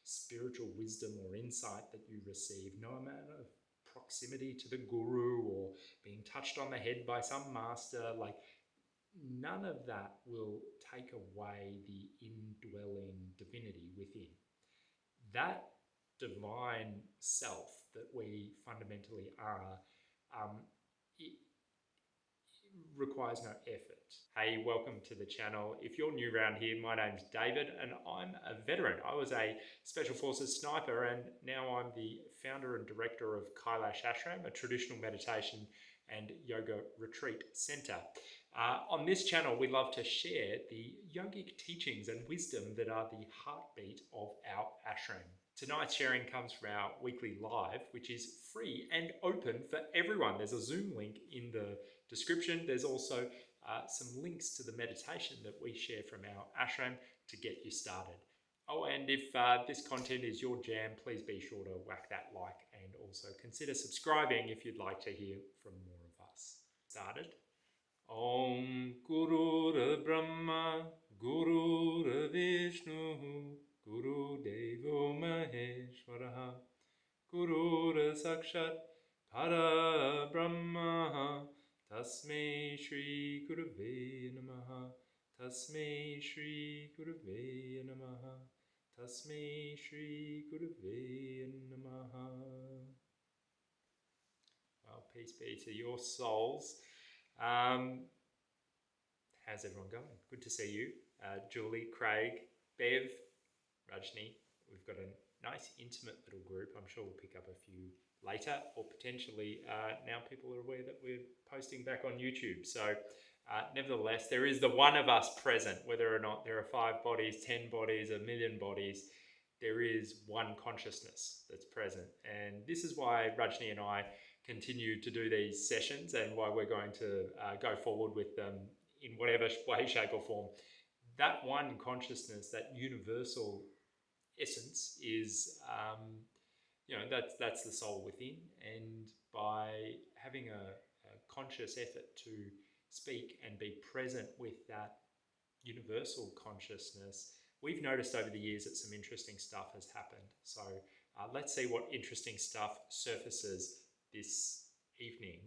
spiritual wisdom or insight that you receive, no amount of proximity to the guru or being touched on the head by some master, like none of that will take away the indwelling divinity within. That divine self that we fundamentally are, it requires no effort. Hey, welcome to the channel. If you're new around here, my name's David and I'm a veteran. I was a Special Forces sniper and now I'm the founder and director of Kailash Ashram, a traditional meditation and yoga retreat center. On this channel, we love to share the yogic teachings and wisdom that are the heartbeat of our ashram. Tonight's sharing comes from our weekly live, which is free and open for everyone. There's a Zoom link in the description. There's also some links to the meditation that we share from our ashram to get you started. Oh, and if this content is your jam, please be sure to whack that like and also consider subscribing if you'd like to hear from more of us. Started. Om Guru Brahma Guru Vishnu Guru Devo Maheshwaraha Guru Sakshat Para Brahma Tasmai Shri Gurave Namaha Tasmai Shri Gurave Namaha Tasmai Shri Gurave Namaha. Well, peace be to your souls. How's everyone going? Good to see you. Julie, Craig, Bev, Rajni. We've got a nice intimate little group. I'm sure we'll pick up a few later, or potentially now people are aware that we're posting back on YouTube. So nevertheless, there is the one of us present, whether or not there are 5 bodies, 10 bodies, 1 million bodies, there is one consciousness that's present. And this is why Rajni and I continue to do these sessions and why we're going to go forward with them in whatever way, shape or form. That one consciousness, that universal essence is, that's the soul within. And by having a conscious effort to speak and be present with that universal consciousness, we've noticed over the years that some interesting stuff has happened. So let's see what interesting stuff surfaces this evening.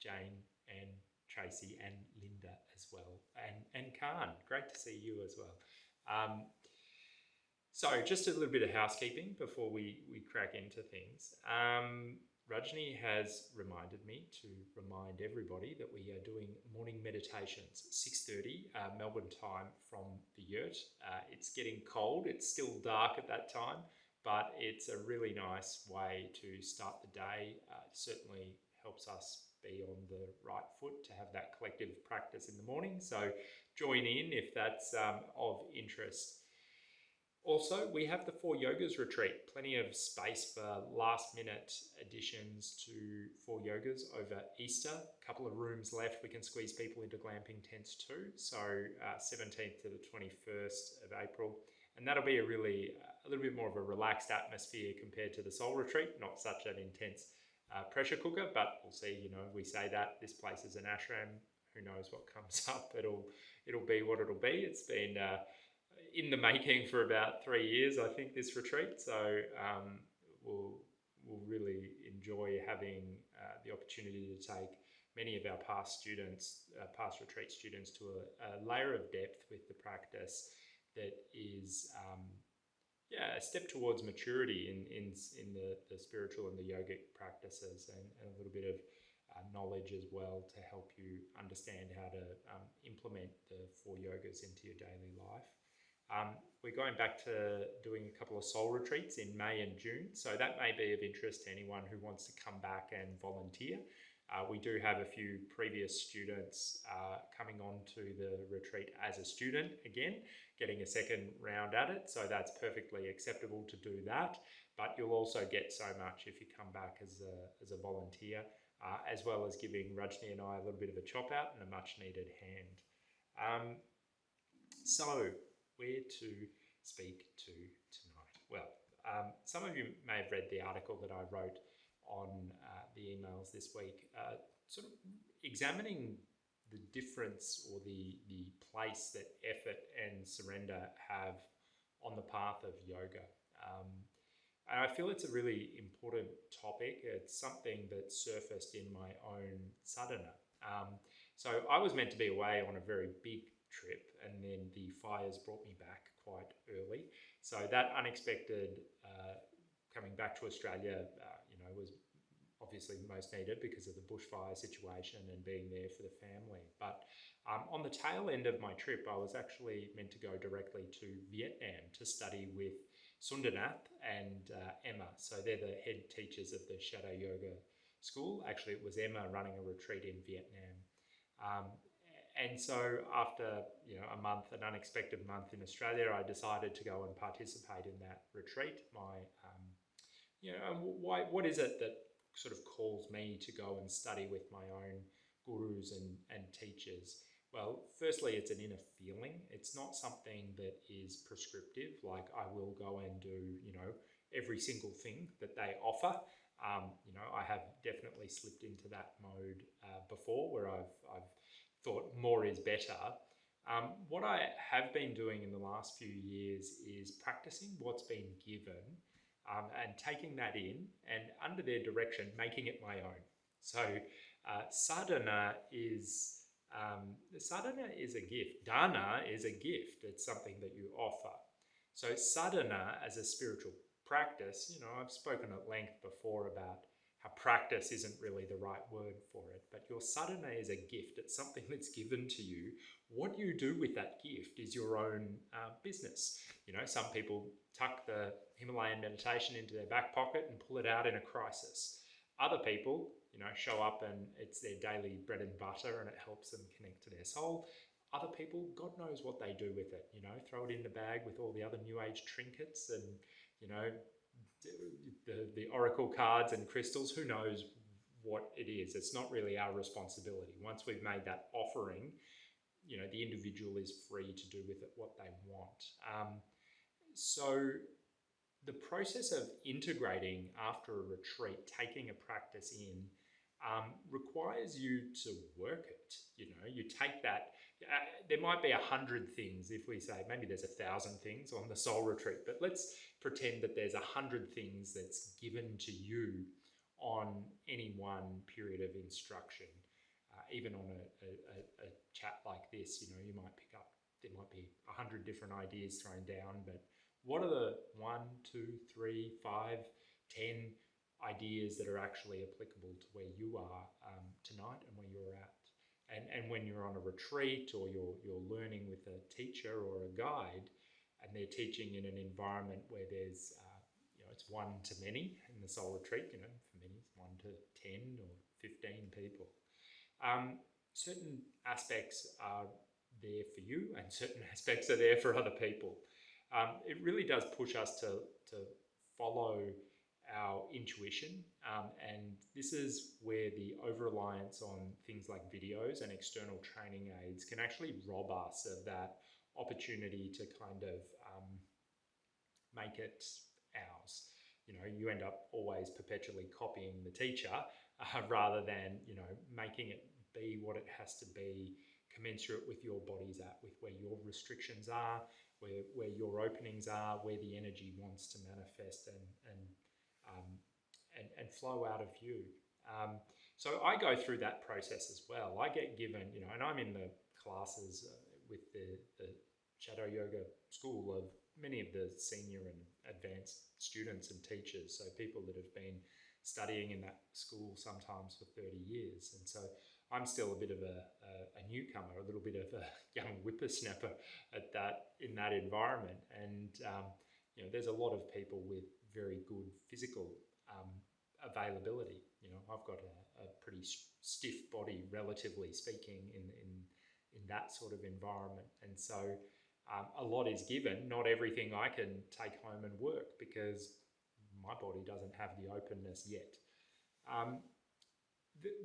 Jane and Tracy and Linda as well, and Khan, great to see you as well. So just a little bit of housekeeping before we crack into things. Rajni has reminded me to remind everybody that we are doing morning meditations, 6:30 Melbourne time from the yurt. It's getting cold, it's still dark at that time, but it's a really nice way to start the day. It certainly helps us be on the right foot to have that collective practice in the morning. So join in if that's of interest. Also, we have the 4 Yogas retreat, plenty of space for last minute additions to 4 Yogas over Easter. A couple of rooms left, we can squeeze people into glamping tents too. So 17th to the 21st of April. And that'll be a little bit more of a relaxed atmosphere compared to the Soul Retreat, not such an intense pressure cooker, but we'll see. We say that this place is an ashram, who knows what comes up. It'll be what it'll be. It's been in the making for about 3 years, I think, this retreat. So we'll really enjoy having the opportunity to take many of our past retreat students to a layer of depth with the practice that is a step towards maturity in the spiritual and the yogic practices, and a little bit of knowledge as well to help you understand how to implement the 4 Yogas into your daily life. We're going back to doing a couple of soul retreats in May and June, so that may be of interest to anyone who wants to come back and volunteer. We do have a few previous students coming on to the retreat as a student again, getting a second round at it, so that's perfectly acceptable to do that. But you'll also get so much if you come back as a volunteer, as well as giving Rajni and I a little bit of a chop out and a much needed hand. So where to speak to tonight? Well, some of you may have read the article that I wrote on the emails this week, sort of examining the difference or the place that effort and surrender have on the path of yoga. And I feel it's a really important topic. It's something that surfaced in my own sadhana. So I was meant to be away on a very big trip, and then the fires brought me back quite early. So that unexpected coming back to Australia, was obviously most needed because of the bushfire situation and being there for the family. But on the tail end of my trip, I was actually meant to go directly to Vietnam to study with Sundernath and Emma. So they're the head teachers of the Shadow Yoga School. Actually, it was Emma running a retreat in Vietnam. And so after a month, an unexpected month in Australia, I decided to go and participate in that retreat. What is it that sort of calls me to go and study with my own gurus and teachers? Well, firstly, it's an inner feeling. It's not something that is prescriptive, like I will go and do, every single thing that they offer. I have definitely slipped into that mode before, where I've thought more is better. What I have been doing in the last few years is practicing what's been given, and taking that in and under their direction, making it my own. So sadhana is a gift. Dana is a gift. It's something that you offer. So sadhana as a spiritual practice, I've spoken at length before about how practice isn't really the right word for it, but your sadhana is a gift. It's something that's given to you. What you do with that gift is your own business. Some people tuck the Himalayan meditation into their back pocket and pull it out in a crisis. Other people, show up and it's their daily bread and butter and it helps them connect to their soul. Other people, God knows what they do with it, throw it in the bag with all the other new age trinkets and, the oracle cards and crystals. Who knows what it is? It's not really our responsibility. Once we've made that offering, the individual is free to do with it what they want. So the process of integrating after a retreat, taking a practice in, requires you to work it. You take that. There might be 100 things. If we say maybe there's 1,000 things on the soul retreat, but let's pretend that there's 100 things that's given to you on any one period of instruction. Even on a chat like this, you might pick up, there might be 100 different ideas thrown down, but what are the 1, 2, 3, 5, 10 ideas that are actually applicable to where you are tonight and where you're at? And when you're on a retreat or you're learning with a teacher or a guide, and they're teaching in an environment where there's it's 1 to many in the soul retreat, for many it's 1 to 10 or 15 people. Certain aspects are there for you and certain aspects are there for other people. It really does push us to follow our intuition, and this is where the over-reliance on things like videos and external training aids can actually rob us of that opportunity to kind of make it ours. You end up always perpetually copying the teacher rather than making it be what it has to be, commensurate with your body's at, with where your restrictions are, where your openings are, where the energy wants to manifest and flow out of you. So I go through that process as well. I get given, and I'm in the classes with the Shadow Yoga School of many of the senior and advanced students and teachers, so people that have been studying in that school sometimes for 30 years. And so I'm still a bit of a newcomer, a little bit of a young whippersnapper in that environment. And there's a lot of people with very good physical availability. I've got a pretty stiff body, relatively speaking, in that sort of environment. And so a lot is given. Not everything I can take home and work because my body doesn't have the openness yet.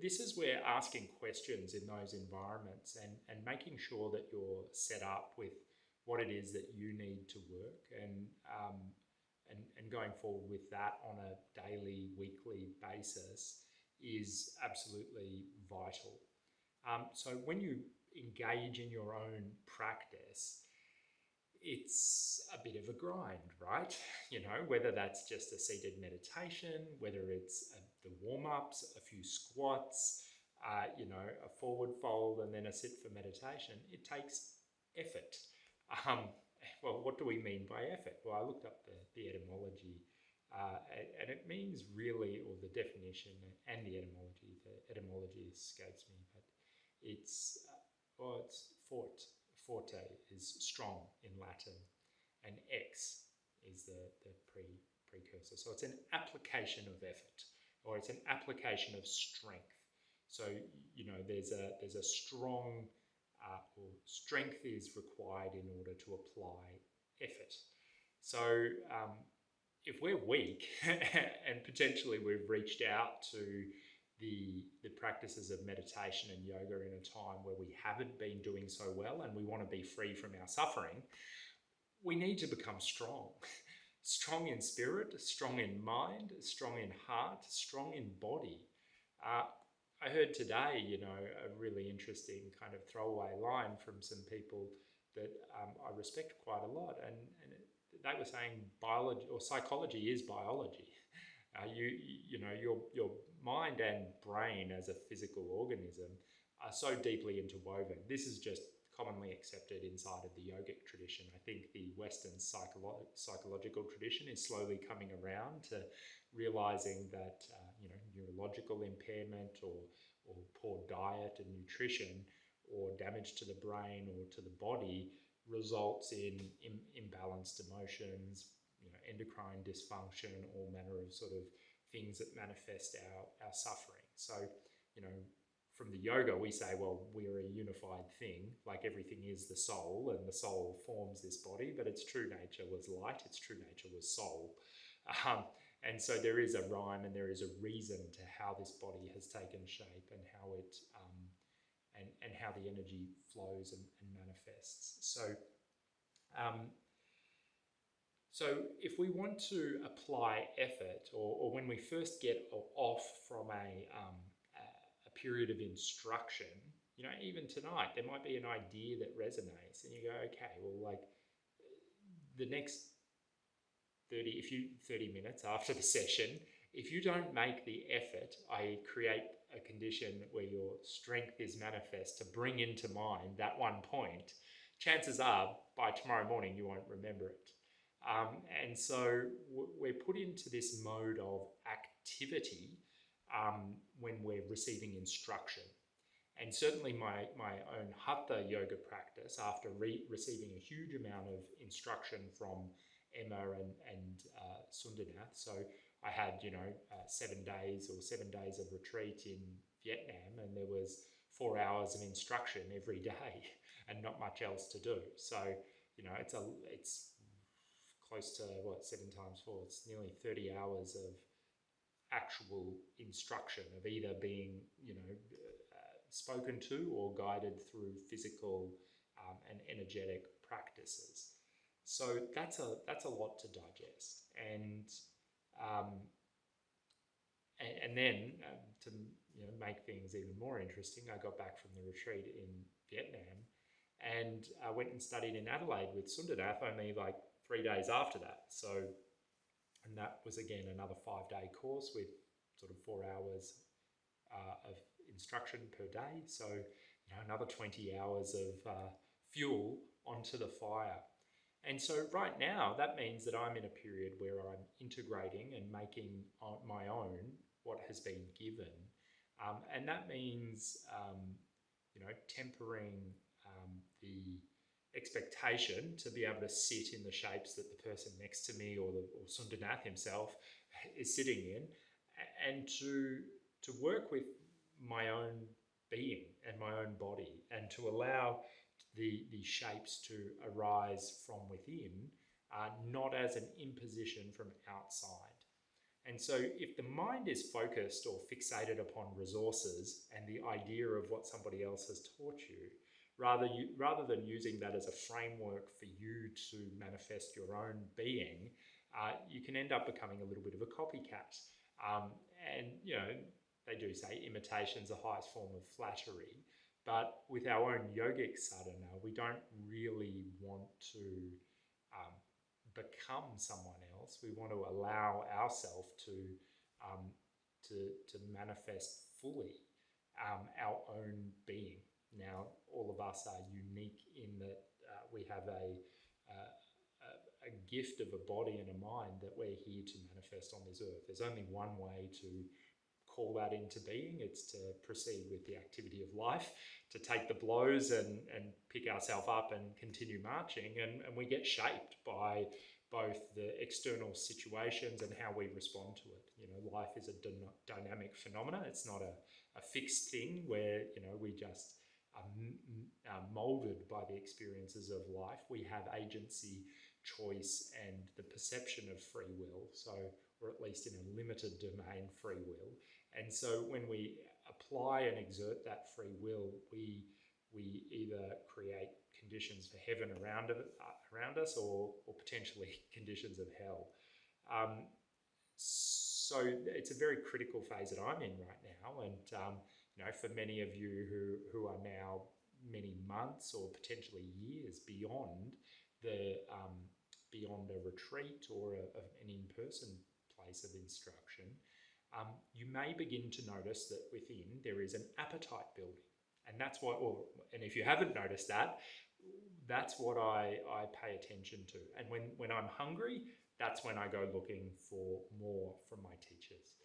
This is where asking questions in those environments and making sure that you're set up with what it is that you need to work and going forward with that on a daily, weekly basis is absolutely vital. So when you engage in your own practice, it's a bit of a grind, right? Whether that's just a seated meditation, whether it's the warm-ups, a few squats, a forward fold and then a sit for meditation, it takes effort. Well, what do we mean by effort? Well, I looked up the etymology, and it means really, or the definition and the etymology escapes me, but it's, it's forte is strong in Latin, and ex is the precursor. So it's an application of effort, or it's an application of strength. So, there's a strong, or strength is required in order to apply effort. So if we're weak and potentially we've reached out to the practices of meditation and yoga in a time where we haven't been doing so well and we want to be free from our suffering, we need to become strong. Strong in spirit, strong in mind, strong in heart, strong in body. I heard today, a really interesting kind of throwaway line from some people that I respect quite a lot, and they were saying biology or psychology is biology. Your mind and brain as a physical organism are so deeply interwoven. This is just commonly accepted inside of the yogic tradition. I think the Western psychological tradition is slowly coming around to realizing that neurological impairment or poor diet and nutrition or damage to the brain or to the body results in imbalanced emotions, endocrine dysfunction, all manner of sort of things that manifest our suffering. So, from the yoga, we say, well, we're a unified thing, like everything is the soul, and the soul forms this body, but its true nature was light, its true nature was soul. And so there is a rhyme and there is a reason to how this body has taken shape and how it and how the energy flows and manifests. So if we want to apply effort, or when we first get off from a period of instruction, even tonight, there might be an idea that resonates and you go, okay, well, like the next 30 minutes after the session, if you don't make the effort, i.e. create a condition where your strength is manifest to bring into mind that one point, chances are by tomorrow morning you won't remember it. And so we're put into this mode of activity when we're receiving instruction. And certainly my own Hatha yoga practice, after receiving a huge amount of instruction from Emma and Sundernath. So I had, 7 days of retreat in Vietnam, and there was 4 hours of instruction every day and not much else to do. So, it's close to 7 times 4, it's nearly 30 hours of actual instruction, of either being, spoken to or guided through physical and energetic practices. So that's a lot to digest, and then to make things even more interesting, I got back from the retreat in Vietnam, and I went and studied in Adelaide with Sundernath only like 3 days after that. So, and that was again another 5-day course with sort of 4 hours of instruction per day. So, another 20 hours of fuel onto the fire. And so right now, that means that I'm in a period where I'm integrating and making on my own what has been given. And that means, tempering the expectation to be able to sit in the shapes that the person next to me or Sundernath himself is sitting in, and to work with my own being and my own body, and to allow the shapes to arise from within, not as an imposition from outside. And so if the mind is focused or fixated upon resources and the idea of what somebody else has taught you, rather than using that as a framework for you to manifest your own being, you can end up becoming a little bit of a copycat. And, they do say imitation's the highest form of flattery. But with our own yogic sadhana, we don't really want to become someone else. We want to allow ourselves to manifest fully our own being. Now, all of us are unique in that we have a gift of a body and a mind that we're here to manifest on this earth. There's only one way to call that into being. It's to proceed with the activity of life, to take the blows and pick ourselves up and continue marching. And we get shaped by both the external situations and how we respond to it. You know, life is a dynamic phenomena. It's not a fixed thing where, you know, we just are molded by the experiences of life. We have agency, choice, and the perception of free will. So, or at least in a limited domain, free will. And so when we apply and exert that free will, we either create conditions for heaven around us or potentially conditions of hell. So it's a very critical phase that I'm in right now. And, you know, for many of you who are now many months or potentially years beyond beyond a retreat or an in-person place of instruction, you may begin to notice that within there is an appetite building. And that's what, and if you haven't noticed that, that's what I pay attention to. And when I'm hungry, that's when I go looking for more from my teachers.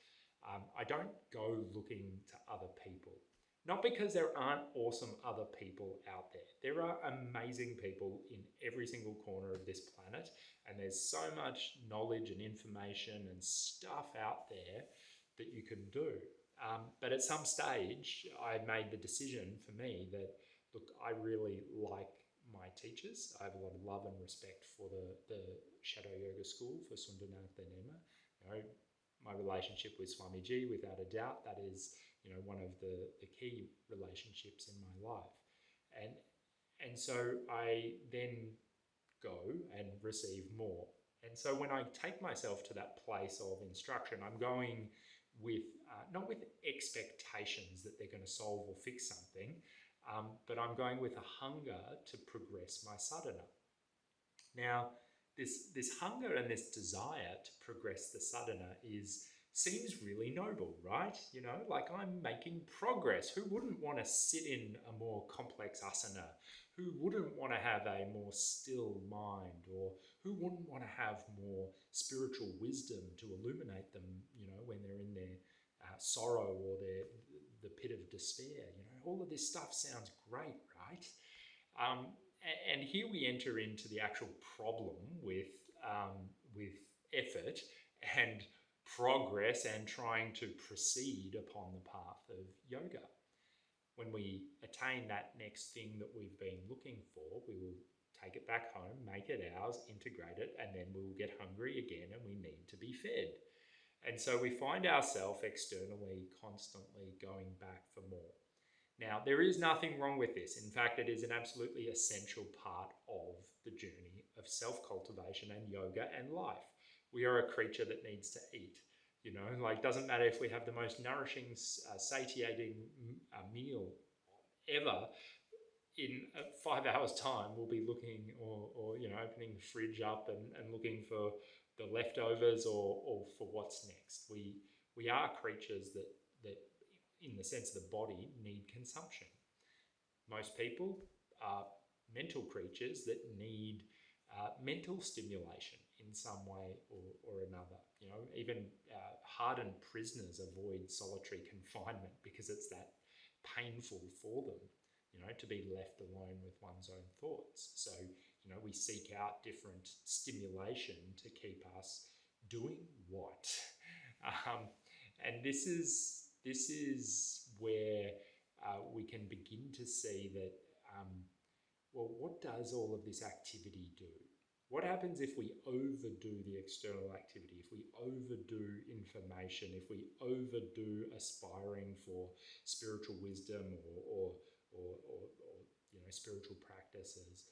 I don't go looking to other people. Not because there aren't awesome other people out there. There are amazing people in every single corner of this planet, and there's so much knowledge and information and stuff out there that you can do. But at some stage, I made the decision for me that, look, I really like my teachers. I have a lot of love and respect for the Shadow Yoga School, for Sundarananda Nema. You know, my relationship with Swamiji, without a doubt, that is, you know, one of the key relationships in my life. And so I then go and receive more. And so when I take myself to that place of instruction, I'm going with, not with expectations that they're going to solve or fix something, but I'm going with a hunger to progress my sadhana. Now, this hunger and this desire to progress the sadhana seems really noble, right? You know, like I'm making progress. Who wouldn't want to sit in a more complex asana? Who wouldn't want to have a more still mind? Or who wouldn't want to have more spiritual wisdom to illuminate them, you know, when they're in their sorrow or the pit of despair? You know, all of this stuff sounds great, right? And here we enter into the actual problem with effort and progress and trying to proceed upon the path of yoga. When we attain that next thing that we've been looking for, we will take it back home, make it ours, integrate it, and then we will get hungry again and we need to be fed. And so we find ourselves externally constantly going back for more. Now, there is nothing wrong with this. In fact, it is an absolutely essential part of the journey of self-cultivation and yoga and life. We are a creature that needs to eat. You know, like, doesn't matter if we have the most nourishing, satiating meal ever. In 5 hours' time, we'll be looking or you know, opening the fridge up and looking for the leftovers or for what's next. We are creatures that in the sense of the body, need consumption. Most people are mental creatures that need mental stimulation in some way or another. You know, even hardened prisoners avoid solitary confinement because it's that painful for them, you know, to be left alone with one's own thoughts. So, you know, we seek out different stimulation to keep us doing what? And this is where we can begin to see that, well, what does all of this activity do? What happens if we overdo the external activity, if we overdo information, if we overdo aspiring for spiritual wisdom or you know, spiritual practices?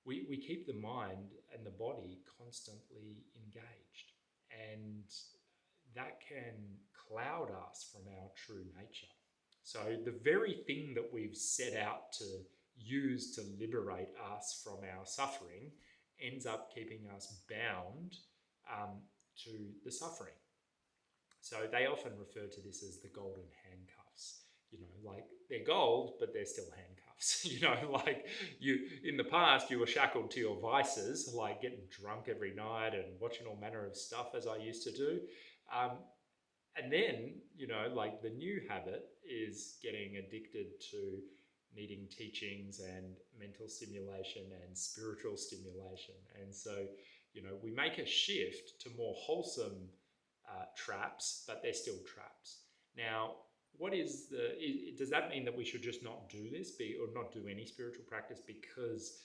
We keep the mind and the body constantly engaged, and that can cloud us from our true nature. So the very thing that we've set out to use to liberate us from our suffering ends up keeping us bound to the suffering. So they often refer to this as the golden handcuffs. Like they're gold, but they're still handcuffs. Like in the past, you were shackled to your vices, like getting drunk every night and watching all manner of stuff, as I used to do. And then, like the new habit is getting addicted to needing teachings and mental stimulation and spiritual stimulation. And so, we make a shift to more wholesome traps, but they're still traps. Now, does that mean that we should just not do this or not do any spiritual practice because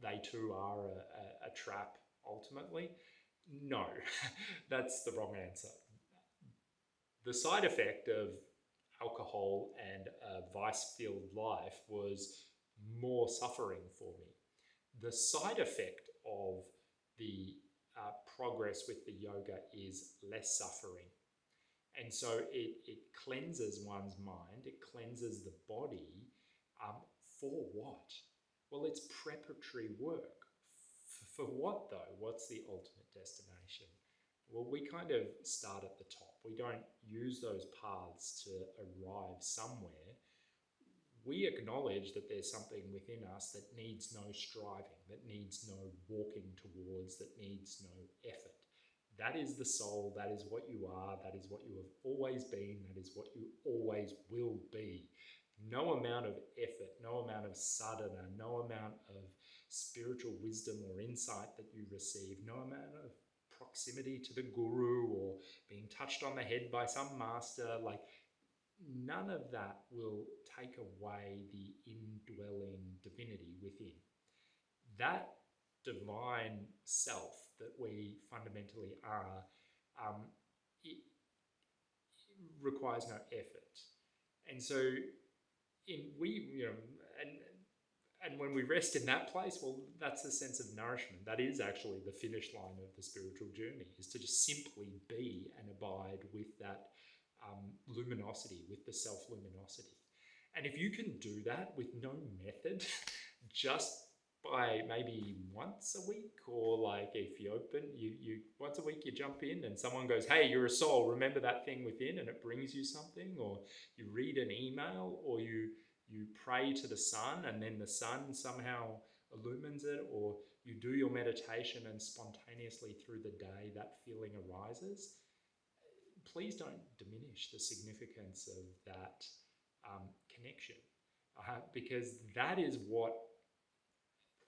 they too are a trap ultimately? No, that's the wrong answer. The side effect of alcohol and a vice-filled life was more suffering for me. The side effect of the progress with the yoga is less suffering. And so it cleanses one's mind, it cleanses the body. For what? Well, it's preparatory work. For what though? What's the ultimate destination? Well, we kind of start at the top. We don't use those paths to arrive somewhere. We acknowledge that there's something within us that needs no striving, that needs no walking towards, that needs no effort. That is the soul, that is what you are, that is what you have always been, that is what you always will be. No amount of effort, no amount of sadhana, no amount of spiritual wisdom or insight that you receive, no amount of proximity to the guru or being touched on the head by some master, like none of that will take away the indwelling divinity within. That divine self that we fundamentally are, it requires no effort. And so and when we rest in that place, well, that's a sense of nourishment. That is actually the finish line of the spiritual journey, is to just simply be and abide with that luminosity, with the self-luminosity. And if you can do that with no method, just by maybe once a week, or like if you once a week you jump in and someone goes, hey, you're a soul, remember that thing within, and it brings you something, or you read an email, or you pray to the sun and then the sun somehow illumines it, or you do your meditation and spontaneously through the day that feeling arises, please don't diminish the significance of that connection, because that is what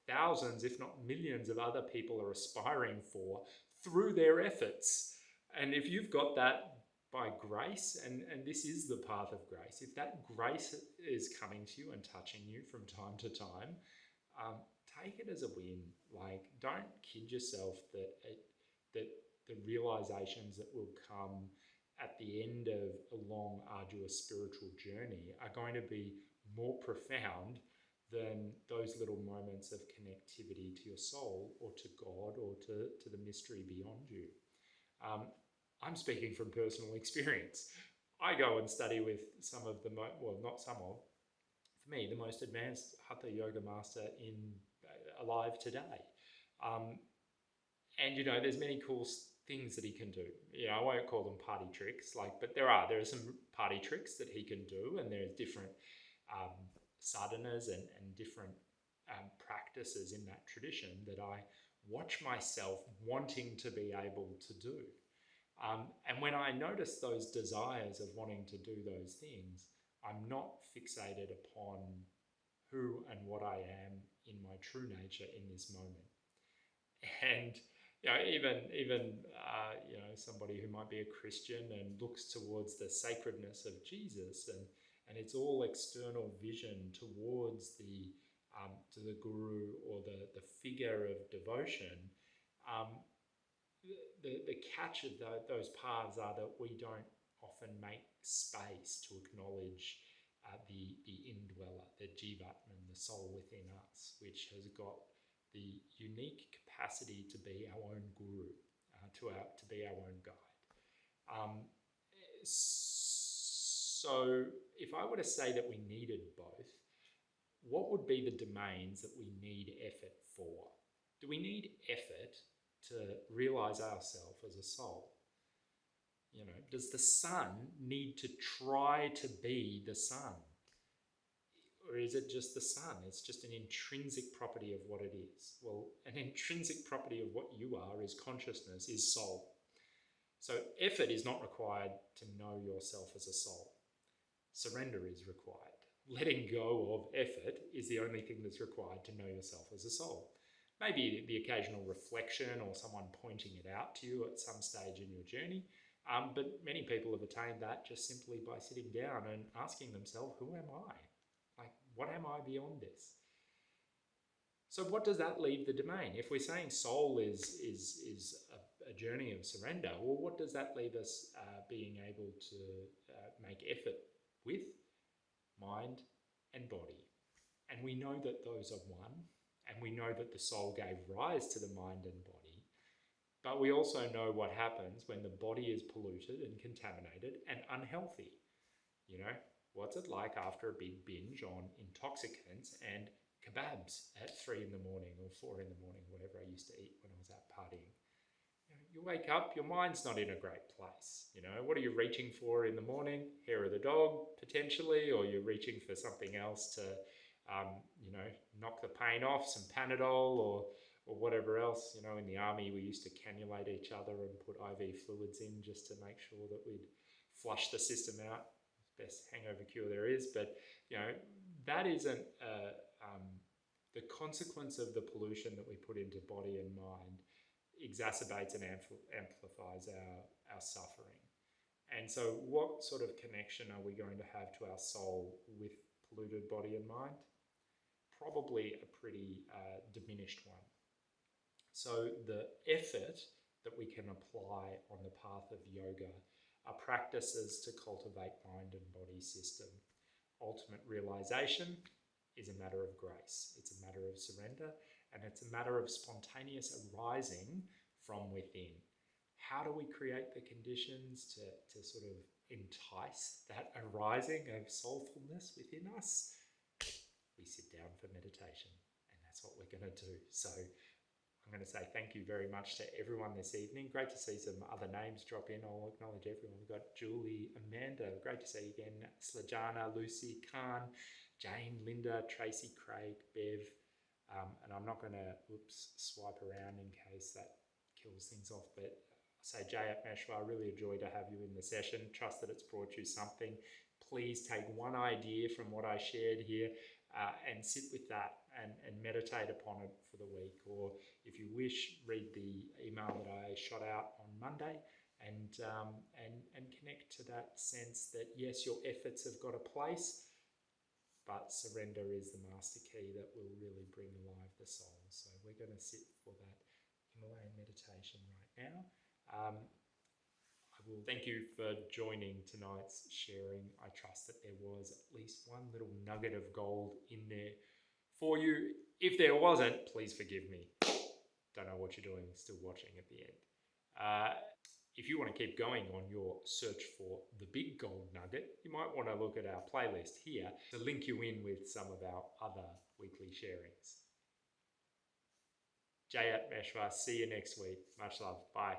thousands, if not millions of other people are aspiring for through their efforts. And if you've got that by grace, and this is the path of grace, if that grace is coming to you and touching you from time to time, take it as a win. Like, don't kid yourself that the realizations that will come at the end of a long, arduous spiritual journey are going to be more profound than those little moments of connectivity to your soul or to God or to the mystery beyond you. I'm speaking from personal experience. I go and study with some of the, not some of, for me, the most advanced Hatha Yoga master alive today. And, there's many cool things that he can do. I won't call them party tricks, but there are some party tricks that he can do, and there's different sadhanas and different practices in that tradition that I watch myself wanting to be able to do. And when I notice those desires of wanting to do those things, I'm not fixated upon who and what I am in my true nature in this moment. And even somebody who might be a Christian and looks towards the sacredness of Jesus, and it's all external vision towards to the guru or the figure of devotion. The catch of those paths are that we don't often make space to acknowledge the indweller, the Jivatman, the soul within us, which has got the unique capacity to be our own guru, to be our own guide. So if I were to say that we needed both, what would be the domains that we need effort for? Do we need effort to realize ourselves as a soul? You know, does the sun need to try to be the sun? Or is it just the sun? It's just an intrinsic property of what it is. Well, an intrinsic property of what you are is consciousness, is soul. So effort is not required to know yourself as a soul. Surrender is required. Letting go of effort is the only thing that's required to know yourself as a soul. Maybe the occasional reflection or someone pointing it out to you at some stage in your journey. But many people have attained that just simply by sitting down and asking themselves, who am I? Like, what am I beyond this? So what does that leave the domain? If we're saying soul is a journey of surrender, well, what does that leave us being able to make effort with? Mind and body. And we know that those are one, and we know that the soul gave rise to the mind and body, but we also know what happens when the body is polluted and contaminated and unhealthy. You know, what's it like after a big binge on intoxicants and kebabs at 3 in the morning or 4 in the morning, whatever I used to eat when I was out partying? You wake up, your mind's not in a great place. You know, what are you reaching for in the morning? Hair of the dog, potentially, or you're reaching for something else to, you know, knock the pain off, some Panadol or whatever else. You know, in the army, we used to cannulate each other and put IV fluids in just to make sure that we'd flush the system out. Best hangover cure there is. But, you know, that isn't the consequence of the pollution that we put into body and mind exacerbates and amplifies our suffering. And so what sort of connection are we going to have to our soul with polluted body and mind? Probably a pretty diminished one. So the effort that we can apply on the path of yoga are practices to cultivate mind and body system. Ultimate realization is a matter of grace. It's a matter of surrender, and it's a matter of spontaneous arising from within. How do we create the conditions to sort of entice that arising of soulfulness within us? We sit down for meditation, and that's what we're going to do. So I'm going to say thank you very much to everyone this evening. Great to see some other names drop in. I'll acknowledge everyone. We've got Julie, Amanda. Great to see you again. Slajana, Lucy, Khan, Jane, Linda, Tracy, Craig, Bev. And I'm not going to, swipe around in case that kills things off. But I say, Jayat Meshwa, I really enjoyed to have you in the session. Trust that it's brought you something. Please take one idea from what I shared here and sit with that and meditate upon it for the week. Or if you wish, read the email that I shot out on Monday and connect to that sense that yes, your efforts have got a place, but surrender is the master key that will really bring alive the soul. So we're going to sit for that Himalayan meditation right now. I will thank you for joining tonight's sharing. I trust that there was at least one little nugget of gold in there for you. If there wasn't, please forgive me. Don't know what you're doing, still watching at the end. If you want to keep going on your search for the big gold nugget, you might want to look at our playlist here to link you in with some of our other weekly sharings. Jayat Meshwa, see you next week. Much love. Bye.